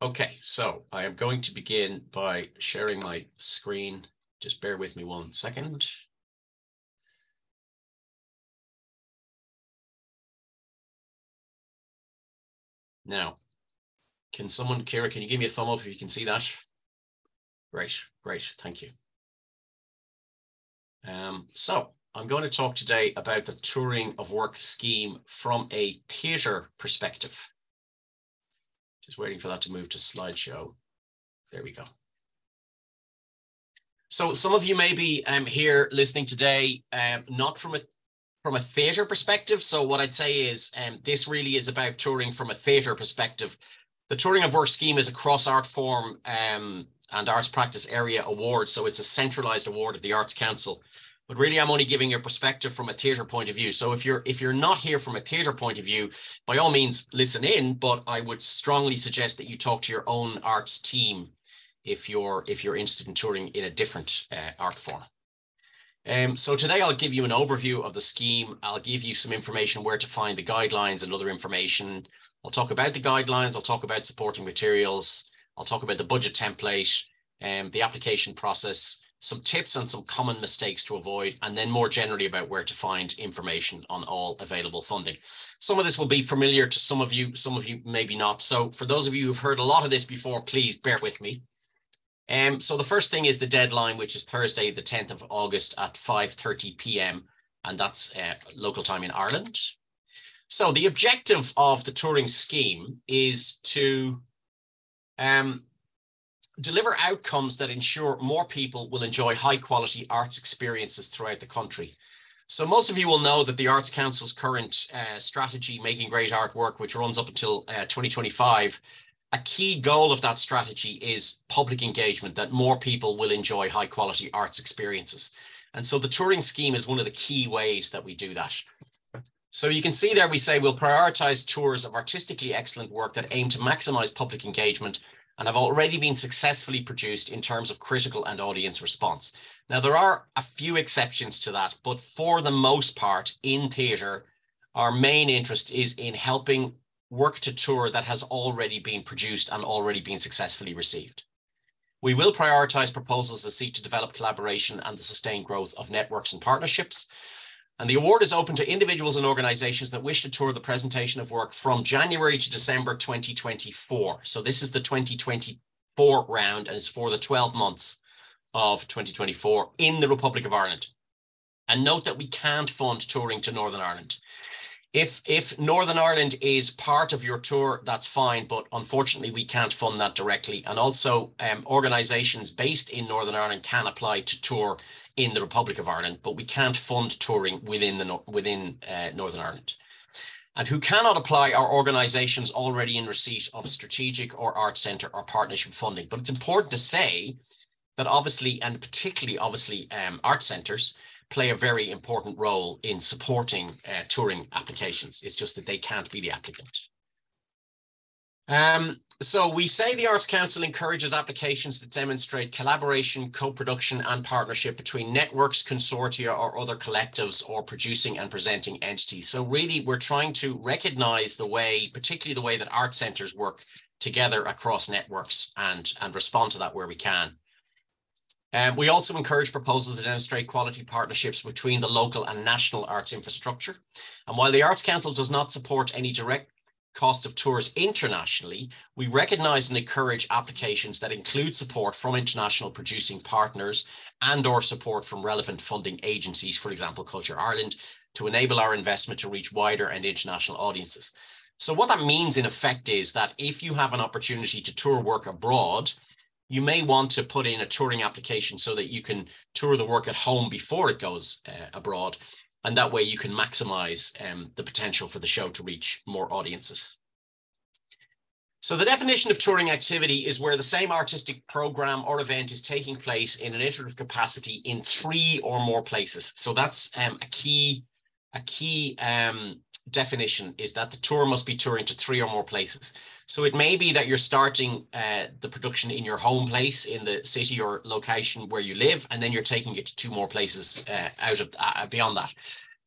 Okay, so I am going to begin by sharing my screen. Just bear with me 1 second. Now, Kira, can you give me a thumb up if you can see that? Great, thank you. So I'm going to talk today about the touring of work scheme from a theatre perspective. Just waiting for that to move to slideshow. There we go. So some of you may be here listening today, not from a theatre perspective. So what I'd say is this really is about touring from a theatre perspective. The Touring of Work scheme is a cross art form and arts practice area award. So it's a centralized award of the Arts Council. But really, I'm only giving you a perspective from a theatre point of view. So if you're not here from a theatre point of view, by all means, listen in. But I would strongly suggest that you talk to your own arts team if you're interested in touring in a different art form. So today I'll give you an overview of the scheme. I'll give you some information where to find the guidelines and other information. I'll talk about the guidelines. I'll talk about supporting materials. I'll talk about the budget template and the application process, some tips and some common mistakes to avoid, and then more generally about where to find information on all available funding. Some of this will be familiar to some of you maybe not. So for those of you who've heard a lot of this before, please bear with me. So the first thing is the deadline, which is Thursday, the 10th of August at 5:30 p.m. And that's local time in Ireland. So the objective of the touring scheme is to deliver outcomes that ensure more people will enjoy high quality arts experiences throughout the country. So most of you will know that the Arts Council's current strategy, Making Great Art Work, which runs up until 2025, a key goal of that strategy is public engagement, that more people will enjoy high quality arts experiences. And so the touring scheme is one of the key ways that we do that. So you can see there we say we'll prioritize tours of artistically excellent work that aim to maximize public engagement and have already been successfully produced in terms of critical and audience response. Now, there are a few exceptions to that, but for the most part in theatre, our main interest is in helping work to tour that has already been produced and already been successfully received. We will prioritize proposals that seek to develop collaboration and the sustained growth of networks and partnerships. And the award is open to individuals and organizations that wish to tour the presentation of work from January to December 2024. So this is the 2024 round, and it's for the 12 months of 2024 in the Republic of Ireland. And note that we can't fund touring to Northern Ireland. If Northern Ireland is part of your tour, that's fine, but unfortunately we can't fund that directly. And also organisations based in Northern Ireland can apply to tour in the Republic of Ireland, but we can't fund touring within Northern Ireland. And who cannot apply are organisations already in receipt of strategic or arts centre or partnership funding. But it's important to say that obviously, and particularly obviously, arts centres play a very important role in supporting touring applications. It's just that they can't be the applicant. So we say the Arts Council encourages applications that demonstrate collaboration, co-production and partnership between networks, consortia or other collectives or producing and presenting entities. So really we're trying to recognise the way, particularly the way that art centres work together across networks and respond to that where we can. We also encourage proposals to demonstrate quality partnerships between the local and national arts infrastructure. And while the Arts Council does not support any direct cost of tours internationally, we recognise and encourage applications that include support from international producing partners and or support from relevant funding agencies, for example, Culture Ireland, to enable our investment to reach wider and international audiences. So what that means in effect is that if you have an opportunity to tour work abroad, you may want to put in a touring application so that you can tour the work at home before it goes abroad. And that way you can maximize the potential for the show to reach more audiences. So the definition of touring activity is where the same artistic program or event is taking place in an iterative capacity in 3 or more places. So that's a key definition, is that the tour must be touring to 3 or more places. So it may be that you're starting the production in your home place in the city or location where you live, and then you're taking it to 2 more places beyond that.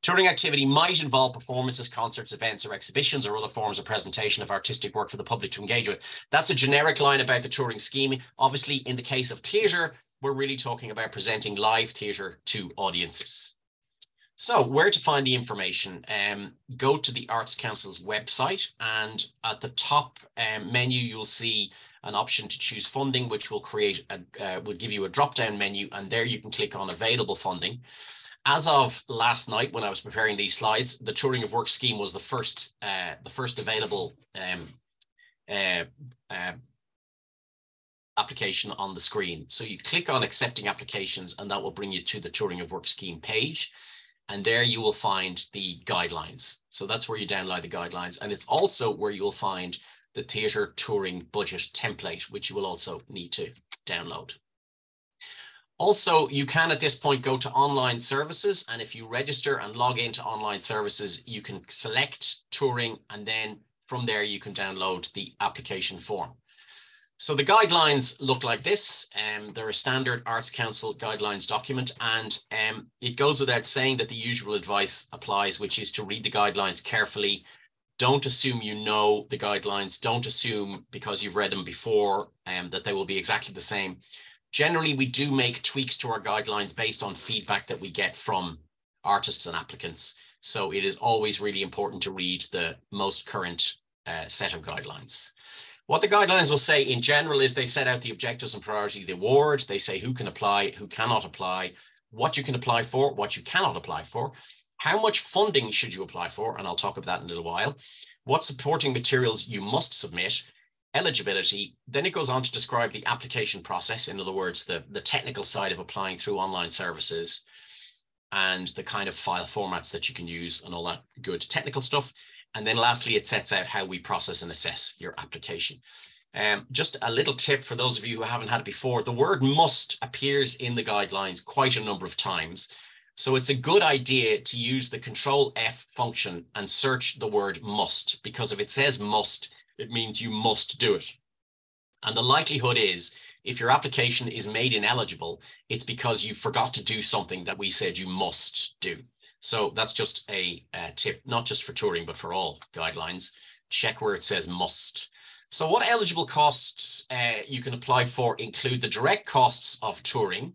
Touring activity might involve performances, concerts, events, or exhibitions, or other forms of presentation of artistic work for the public to engage with. That's a generic line about the touring scheme. Obviously, in the case of theatre, we're really talking about presenting live theatre to audiences. So where to find the information? Go to the Arts Council's website, and at the top menu, you'll see an option to choose funding, which will will give you a drop-down menu, and there you can click on available funding. As of last night, when I was preparing these slides, the Touring of Work scheme was the first available application on the screen. So you click on accepting applications, and that will bring you to the Touring of Work scheme page. And there you will find the guidelines. So that's where you download the guidelines. And it's also where you will find the theatre touring budget template, which you will also need to download. Also, you can at this point go to online services, and if you register and log into online services, you can select touring, and then from there you can download the application form. So the guidelines look like this. They're a standard Arts Council guidelines document, and it goes without saying that the usual advice applies, which is to read the guidelines carefully. Don't assume you know the guidelines. Don't assume because you've read them before that they will be exactly the same. Generally, we do make tweaks to our guidelines based on feedback that we get from artists and applicants. So it is always really important to read the most current set of guidelines. What the guidelines will say in general is they set out the objectives and priority of the award. They say who can apply, who cannot apply, what you can apply for, what you cannot apply for, how much funding should you apply for, and I'll talk about that in a little while, what supporting materials you must submit, eligibility. Then it goes on to describe the application process, in other words, the technical side of applying through online services and the kind of file formats that you can use and all that good technical stuff. And then lastly, it sets out how we process and assess your application. Just a little tip for those of you who haven't had it before, the word must appears in the guidelines quite a number of times. So it's a good idea to use the Control F function and search the word must, because if it says must, it means you must do it. And the likelihood is, if your application is made ineligible, it's because you forgot to do something that we said you must do. So that's just a tip, not just for touring, but for all guidelines. Check where it says must. So what eligible costs you can apply for include the direct costs of touring.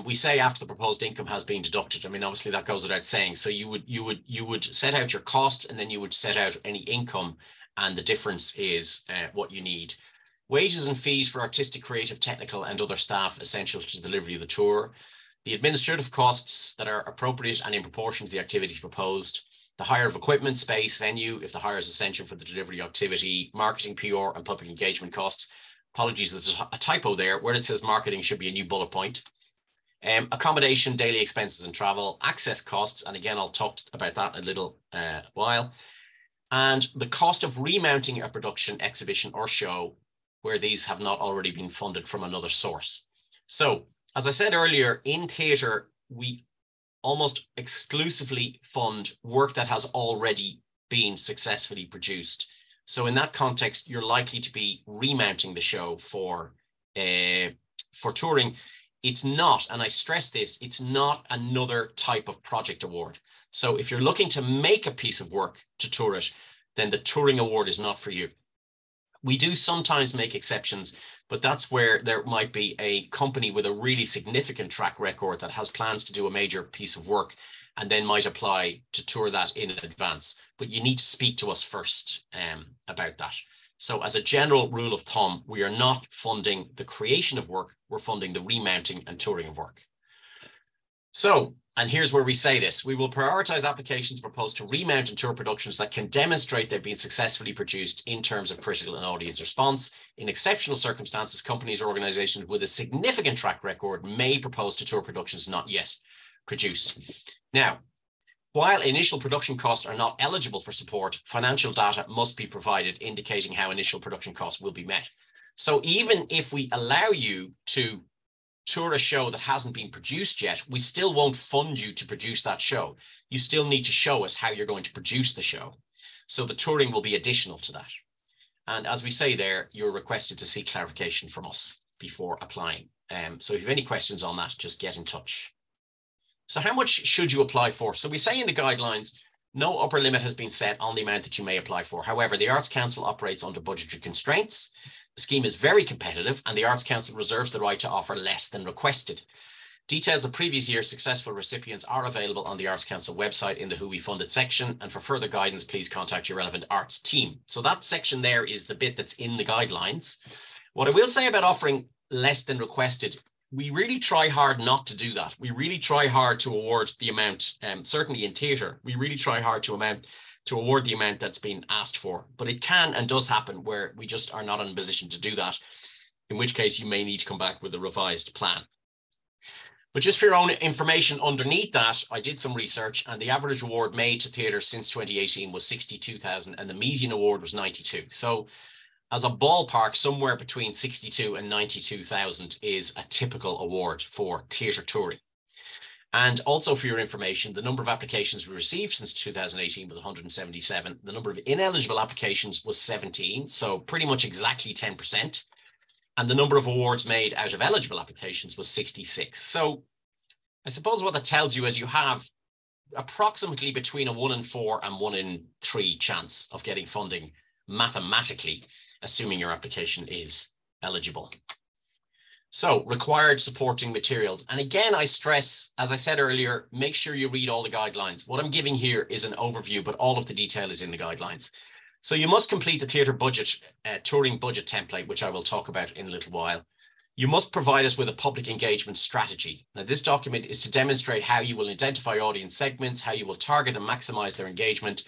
We say after the proposed income has been deducted. I mean, obviously that goes without saying. So you would set out your cost, and then you would set out any income, and the difference is what you need. Wages and fees for artistic, creative, technical, and other staff essential to the delivery of the tour. The administrative costs that are appropriate and in proportion to the activity proposed. The hire of equipment, space, venue, if the hire is essential for the delivery activity. Marketing, PR, and public engagement costs. Apologies, there's a typo there. Where it says marketing should be a new bullet point. Accommodation, daily expenses and travel. Access costs, and again, I'll talk about that in a little while. And the cost of remounting a production, exhibition, or show where these have not already been funded from another source. So, as I said earlier, in theatre, we almost exclusively fund work that has already been successfully produced. So in that context, you're likely to be remounting the show for touring. It's not, and I stress this, it's not another type of project award. So if you're looking to make a piece of work to tour it, then the touring award is not for you. We do sometimes make exceptions, but that's where there might be a company with a really significant track record that has plans to do a major piece of work and then might apply to tour that in advance. But you need to speak to us first about that. So as a general rule of thumb, we are not funding the creation of work, we're funding the remounting and touring of work. So, and here's where we say this, we will prioritize applications proposed to remount and tour productions that can demonstrate they've been successfully produced in terms of critical and audience response. In exceptional circumstances, companies or organizations with a significant track record may propose to tour productions not yet produced. Now, while initial production costs are not eligible for support, financial data must be provided indicating how initial production costs will be met. So even if we allow you to tour a show that hasn't been produced yet, we still won't fund you to produce that show. You still need to show us how you're going to produce the show. So the touring will be additional to that. And as we say there, you're requested to seek clarification from us before applying. So if you have any questions on that, just get in touch. So how much should you apply for? So we say in the guidelines, no upper limit has been set on the amount that you may apply for. However, the Arts Council operates under budgetary constraints. The scheme is very competitive and the Arts Council reserves the right to offer less than requested. Details of previous year's successful recipients are available on the Arts Council website in the Who We Funded section. And for further guidance, please contact your relevant arts team. So that section there is the bit that's in the guidelines. What I will say about offering less than requested, we really try hard not to do that. We really try hard to award the amount, certainly in theatre, we really try hard to award the amount that's been asked for. But it can and does happen where we just are not in a position to do that, in which case you may need to come back with a revised plan. But just for your own information underneath that, I did some research and the average award made to theatre since 2018 was 62,000 and the median award was 92. So as a ballpark, somewhere between 62 and 92,000 is a typical award for theatre touring. And also for your information, the number of applications we received since 2018 was 177. The number of ineligible applications was 17, so pretty much exactly 10%. And the number of awards made out of eligible applications was 66. So I suppose what that tells you is you have approximately between a 1 in 4 and 1 in 3 chance of getting funding mathematically, assuming your application is eligible. So required supporting materials. And again, I stress, as I said earlier, make sure you read all the guidelines. What I'm giving here is an overview, but all of the detail is in the guidelines. So you must complete the theatre budget, touring budget template, which I will talk about in a little while. You must provide us with a public engagement strategy. Now, this document is to demonstrate how you will identify audience segments, how you will target and maximize their engagement,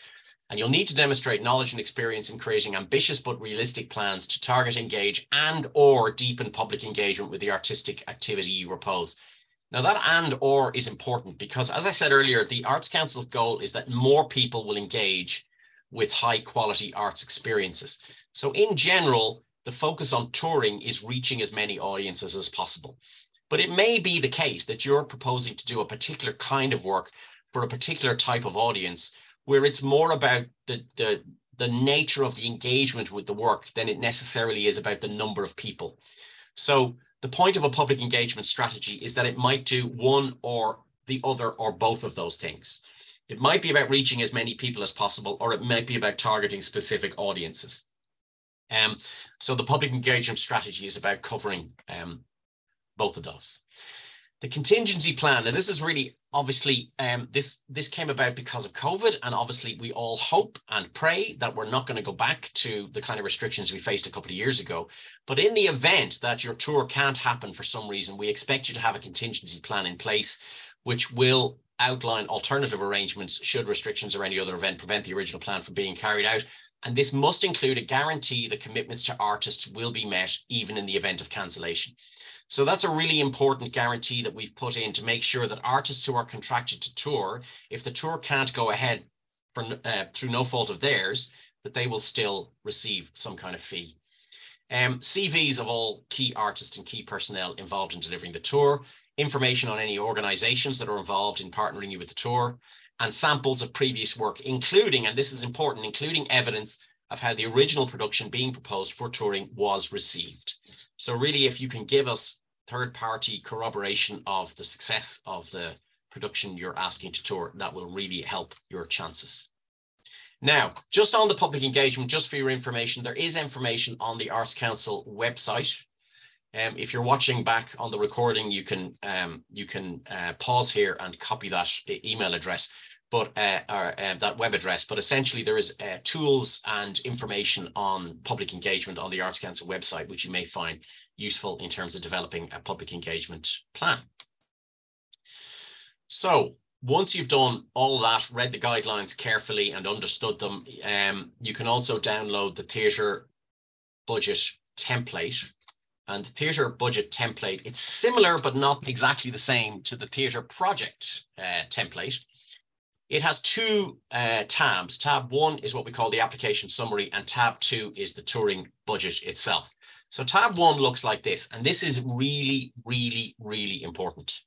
and you'll need to demonstrate knowledge and experience in creating ambitious but realistic plans to target, engage, and or deepen public engagement with the artistic activity you propose. Now that and or is important because, as I said earlier, the Arts Council's goal is that more people will engage with high quality arts experiences. So in general, the focus on touring is reaching as many audiences as possible. But it may be the case that you're proposing to do a particular kind of work for a particular type of audience where it's more about the nature of the engagement with the work than it necessarily is about the number of people. So the point of a public engagement strategy is that it might do one or the other or both of those things. It might be about reaching as many people as possible, or it might be about targeting specific audiences. So the public engagement strategy is about covering both of those. The contingency plan, and this is really obviously, this came about because of COVID, and obviously we all hope and pray that we're not going to go back to the kind of restrictions we faced a couple of years ago. But in the event that your tour can't happen for some reason, we expect you to have a contingency plan in place, which will outline alternative arrangements should restrictions or any other event prevent the original plan from being carried out. And this must include a guarantee that commitments to artists will be met even in the event of cancellation. So that's a really important guarantee that we've put in to make sure that artists who are contracted to tour, if the tour can't go ahead through no fault of theirs, that they will still receive some kind of fee. CVs of all key artists and key personnel involved in delivering the tour, information on any organizations that are involved in partnering you with the tour, and samples of previous work, including, and this is important, including evidence of how the original production being proposed for touring was received. So really, if you can give us third-party corroboration of the success of the production you're asking to tour, that will really help your chances. Now, just on the public engagement, just for your information, there is information on the Arts Council website. If you're watching back on the recording, you can pause here and copy that email address, but that web address. But essentially, there is tools and information on public engagement on the Arts Council website, which you may find useful in terms of developing a public engagement plan. So once you've done all that, read the guidelines carefully and understood them, you can also download the theatre budget template. And the theatre budget template, it's similar but not exactly the same to the theatre project template. It has two tabs. Tab 1 is what we call the application summary, and tab 2 is the touring budget itself. So tab 1 looks like this, and this is really, really, really important.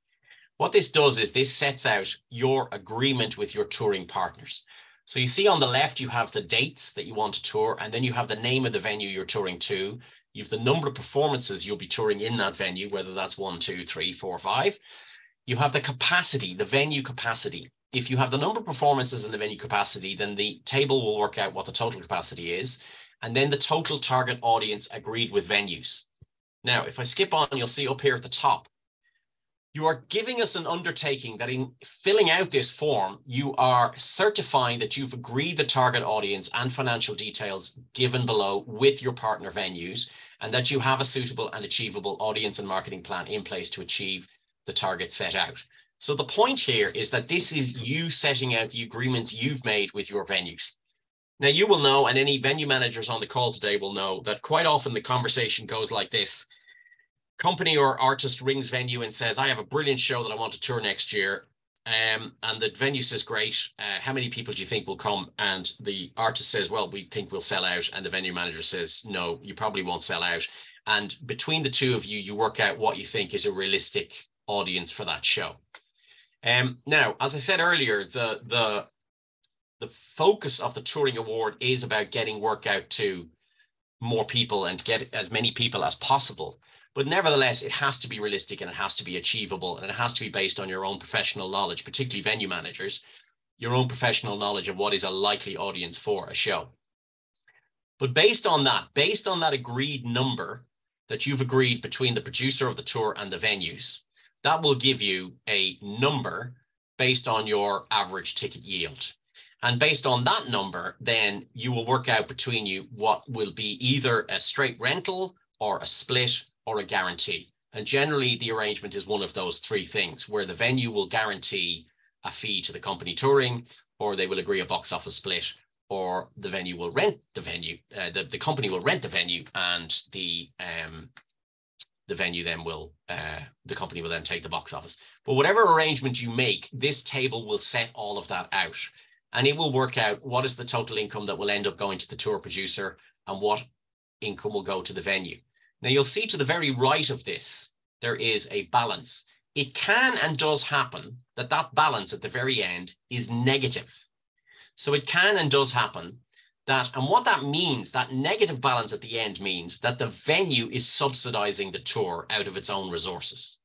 What this does is this sets out your agreement with your touring partners. So you see on the left, you have the dates that you want to tour, and then you have the name of the venue you're touring to. You have the number of performances you'll be touring in that venue, whether that's 1, 2, 3, 4, 5. You have the capacity, the venue capacity. If you have the number of performances in the venue capacity, then the table will work out what the total capacity is, and then the total target audience agreed with venues. Now, if I skip on, you'll see up here at the top, you are giving us an undertaking that in filling out this form, you are certifying that you've agreed the target audience and financial details given below with your partner venues, and that you have a suitable and achievable audience and marketing plan in place to achieve the target set out. So the point here is that this is you setting out the agreements you've made with your venues. Now, you will know, and any venue managers on the call today will know, that quite often the conversation goes like this. Company or artist rings venue and says, I have a brilliant show that I want to tour next year. And the venue says, great. How many people do you think will come? And the artist says, well, we think we'll sell out. And the venue manager says, no, you probably won't sell out. And between the two of you, you work out what you think is a realistic audience for that show. Now, as I said earlier, the focus of the Touring Award is about getting work out to more people and get as many people as possible. But nevertheless, it has to be realistic and it has to be achievable, and it has to be based on your own professional knowledge, particularly venue managers, your own professional knowledge of what is a likely audience for a show. But based on that agreed number that you've agreed between the producer of the tour and the venues, that will give you a number based on your average ticket yield. And based on that number, then you will work out between you what will be either a straight rental or a split or a guarantee. And generally the arrangement is one of those three things, where the venue will guarantee a fee to the company touring, or they will agree a box office split, or the venue will rent the venue, the company will rent the venue, and the venue then will, the company will then take the box office. But whatever arrangement you make, this table will set all of that out, and it will work out what is the total income that will end up going to the tour producer and what income will go to the venue. Now, you'll see to the very right of this, there is a balance. It can and does happen that that balance at the very end is negative. So it can and does happen that, and what that means, that negative balance at the end means that the venue is subsidizing the tour out of its own resources.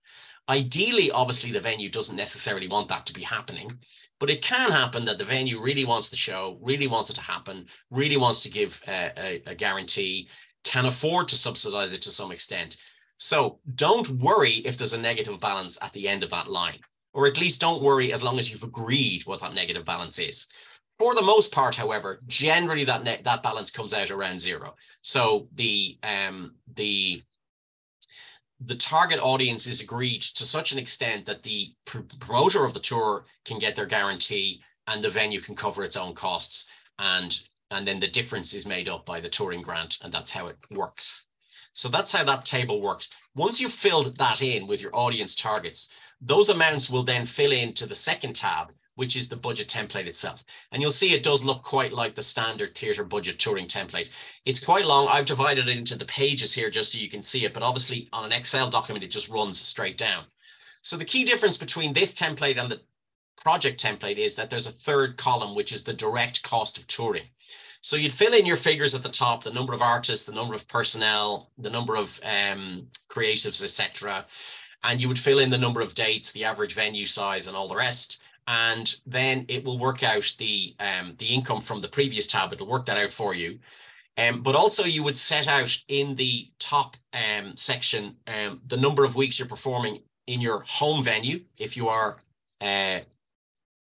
Ideally, obviously, the venue doesn't necessarily want that to be happening, but it can happen that the venue really wants the show, really wants it to happen, really wants to give a guarantee, can afford to subsidize it to some extent. So don't worry if there's a negative balance at the end of that line, or at least don't worry as long as you've agreed what that negative balance is. For the most part, however, generally that balance comes out around zero. So the target audience is agreed to such an extent that the promoter of the tour can get their guarantee and the venue can cover its own costs, and then the difference is made up by the touring grant, and that's how it works. So that's how that table works. Once you've filled that in with your audience targets, those amounts will then fill into the second tab, which is the budget template itself. And you'll see it does look quite like the standard theatre budget touring template. It's quite long. I've divided it into the pages here just so you can see it, but obviously on an Excel document, it just runs straight down. So the key difference between this template and the project template is that there's a third column, which is the direct cost of touring. So you'd fill in your figures at the top, the number of artists, the number of personnel, the number of creatives, etc. And you would fill in the number of dates, the average venue size, and all the rest. And then it will work out the income from the previous tab. It'll work that out for you. But also you would set out in the top section the number of weeks you're performing in your home venue, if you are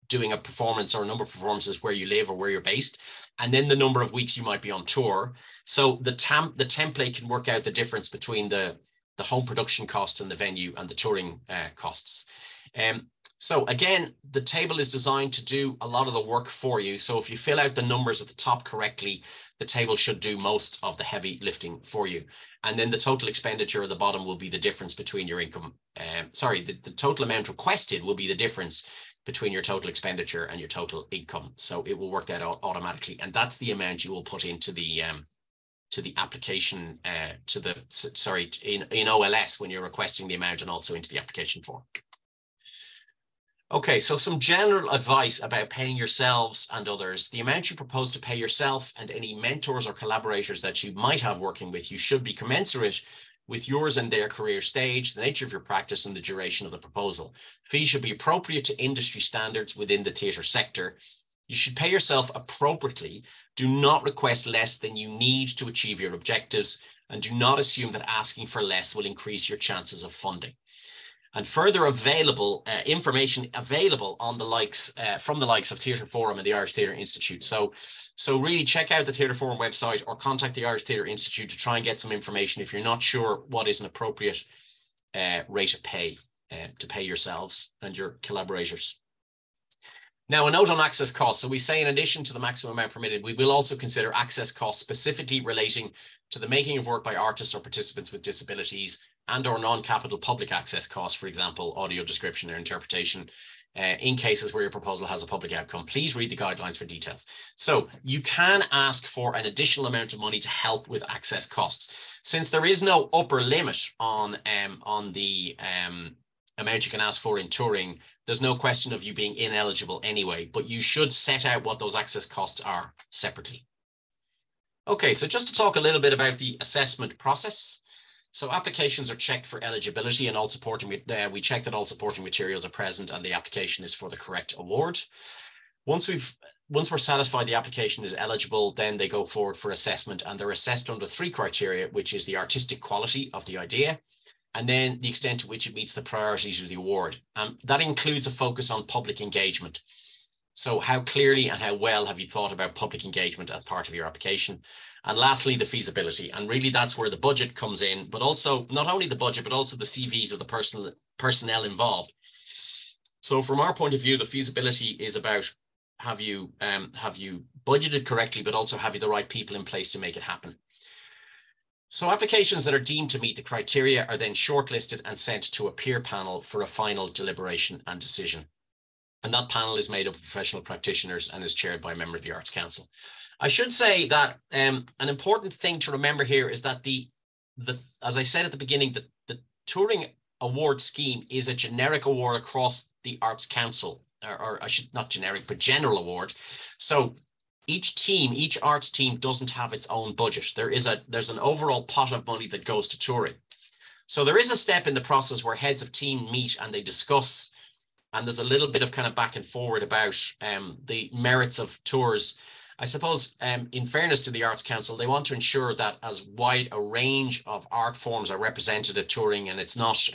doing a performance or a number of performances where you live or where you're based, and then the number of weeks you might be on tour. So the template can work out the difference between the home production costs and the venue and the touring costs. So again, the table is designed to do a lot of the work for you. So if you fill out the numbers at the top correctly, the table should do most of the heavy lifting for you. And then the total expenditure at the bottom will be the difference between your income. The total amount requested will be the difference between your total expenditure and your total income. So it will work that out automatically. And that's the amount you will put into the application, in OLS when you're requesting the amount, and also into the application form. Okay, so some general advice about paying yourselves and others. The amount you propose to pay yourself and any mentors or collaborators that you might have working with you should be commensurate with yours and their career stage, the nature of your practice, and the duration of the proposal. Fees should be appropriate to industry standards within the theatre sector. You should pay yourself appropriately. Do not request less than you need to achieve your objectives, and do not assume that asking for less will increase your chances of funding. And further available information available on the likes from the likes of Theatre Forum and the Irish Theatre Institute. So really check out the Theatre Forum website or contact the Irish Theatre Institute to try and get some information if you're not sure what is an appropriate rate of pay to pay yourselves and your collaborators. Now, a note on access costs. So we say in addition to the maximum amount permitted, we will also consider access costs specifically relating to the making of work by artists or participants with disabilities, and or non-capital public access costs, for example, audio description or interpretation, in cases where your proposal has a public outcome. Please read the guidelines for details. So you can ask for an additional amount of money to help with access costs. Since there is no upper limit on the amount you can ask for in touring, there's no question of you being ineligible anyway, but you should set out what those access costs are separately. Okay, so just to talk a little bit about the assessment process. So applications are checked for eligibility, and all supporting, we check that all supporting materials are present and the application is for the correct award. Once we're satisfied the application is eligible, then they go forward for assessment, and they're assessed under 3 criteria, which is the artistic quality of the idea, and then the extent to which it meets the priorities of the award. That includes a focus on public engagement. So how clearly and how well have you thought about public engagement as part of your application? And lastly, the feasibility. And really that's where the budget comes in, but also not only the budget, but also the CVs of the personnel involved. So from our point of view, the feasibility is about have you budgeted correctly, but also have you the right people in place to make it happen. So applications that are deemed to meet the criteria are then shortlisted and sent to a peer panel for a final deliberation and decision. And that panel is made up of professional practitioners and is chaired by a member of the Arts Council. I should say that an important thing to remember here is that as I said at the beginning, the touring award scheme is a generic award across the Arts Council, or I should not generic, but general award. So each arts team doesn't have its own budget. There's an overall pot of money that goes to touring. So there is a step in the process where heads of team meet and they discuss, and there's a little bit of kind of back and forward about the merits of tours. I suppose in fairness to the Arts Council, they want to ensure that as wide a range of art forms are represented at touring, and it's not,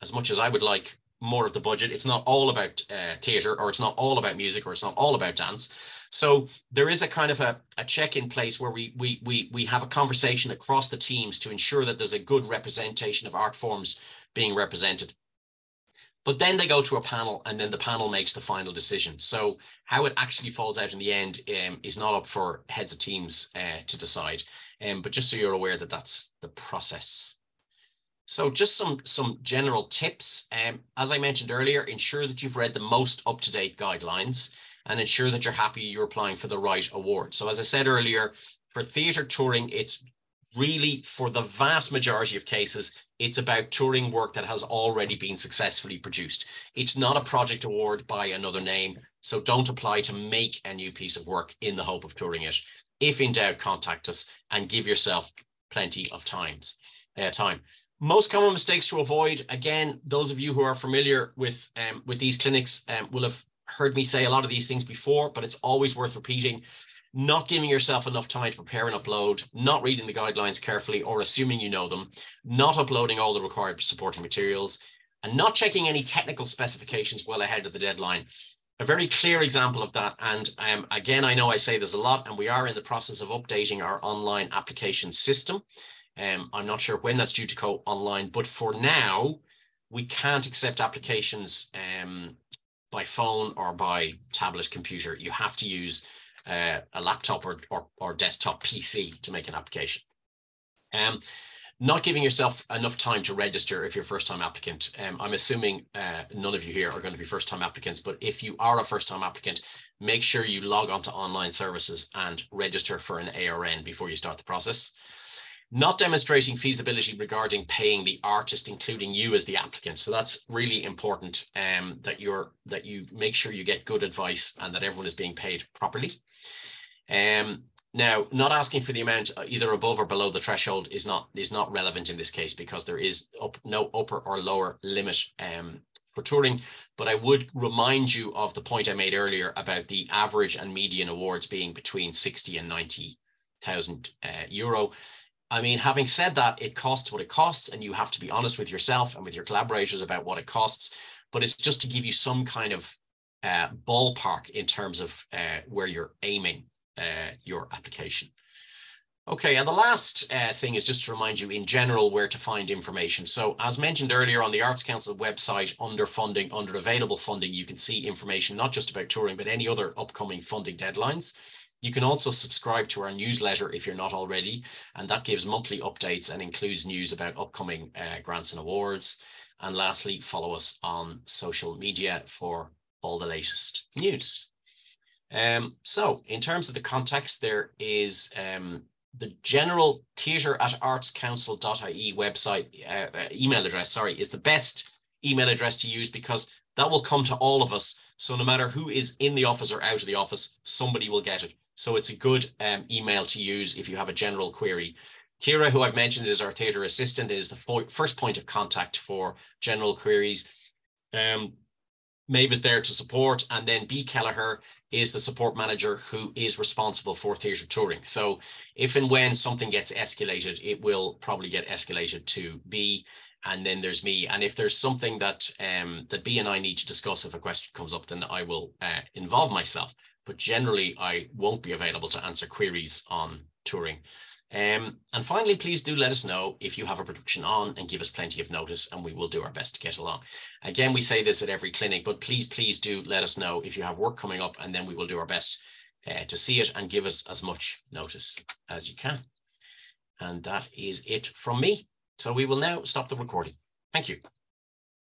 as much as I would like more of the budget, it's not all about theatre, or it's not all about music, or it's not all about dance. So there is a kind of a check in place where we have a conversation across the teams to ensure that there's a good representation of art forms being represented. But then they go to a panel, and then the panel makes the final decision. So how it actually falls out in the end is not up for heads of teams to decide. But just so you're aware that that's the process. So just some general tips. As I mentioned earlier, ensure that you've read the most up-to-date guidelines and ensure that you're happy you're applying for the right award. So as I said earlier, for theatre touring, it's really, for the vast majority of cases, it's about touring work that has already been successfully produced. It's not a project award by another name, so don't apply to make a new piece of work in the hope of touring it. If in doubt, contact us and give yourself plenty of time. Most common mistakes to avoid, again, those of you who are familiar with these clinics will have heard me say a lot of these things before, but it's always worth repeating. Not giving yourself enough time to prepare and upload, not reading the guidelines carefully or assuming you know them, not uploading all the required supporting materials, and not checking any technical specifications well ahead of the deadline. A very clear example of that, and again, I know I say this a lot, and we are in the process of updating our online application system. I'm not sure when that's due to go online, but for now, we can't accept applications by phone or by tablet computer. You have to use a laptop or desktop PC to make an application. Not giving yourself enough time to register if you're a first-time applicant. I'm assuming none of you here are going to be first-time applicants, but if you are a first-time applicant, make sure you log on to online services and register for an ARN before you start the process. Not demonstrating feasibility regarding paying the artist, including you as the applicant. So that's really important, that you make sure you get good advice and that everyone is being paid properly. Now, not asking for the amount either above or below the threshold is not relevant in this case, because there is no upper or lower limit for touring. But I would remind you of the point I made earlier about the average and median awards being between 60 and 90,000 euro. I mean, having said that, it costs what it costs, and you have to be honest with yourself and with your collaborators about what it costs. But it's just to give you some kind of ballpark in terms of where you're aiming your application. Okay, and the last thing is just to remind you in general where to find information. So as mentioned earlier, on the Arts Council website, under funding, under available funding, you can see information not just about touring, but any other upcoming funding deadlines. You can also subscribe to our newsletter if you're not already, and that gives monthly updates and includes news about upcoming grants and awards. And lastly, follow us on social media for all the latest news. So in terms of the context, there is the general theatre@artscouncil.ie website email address, sorry, is the best email address to use, because that will come to all of us. So no matter who is in the office or out of the office, somebody will get it. So it's a good email to use if you have a general query. Kira, who I've mentioned is our theatre assistant, is the first point of contact for general queries. Maeve is there to support, and then B. Kelleher is the support manager who is responsible for theatre touring. So if and when something gets escalated, it will probably get escalated to B, and then there's me. And if there's something that that B and I need to discuss, if a question comes up, then I will involve myself. But generally, I won't be available to answer queries on touring. And finally, please do let us know if you have a production on, and give us plenty of notice, and we will do our best to get along. Again, we say this at every clinic, but please do let us know if you have work coming up, and then we will do our best to see it and give us as much notice as you can. And that is it from me. So we will now stop the recording. Thank you.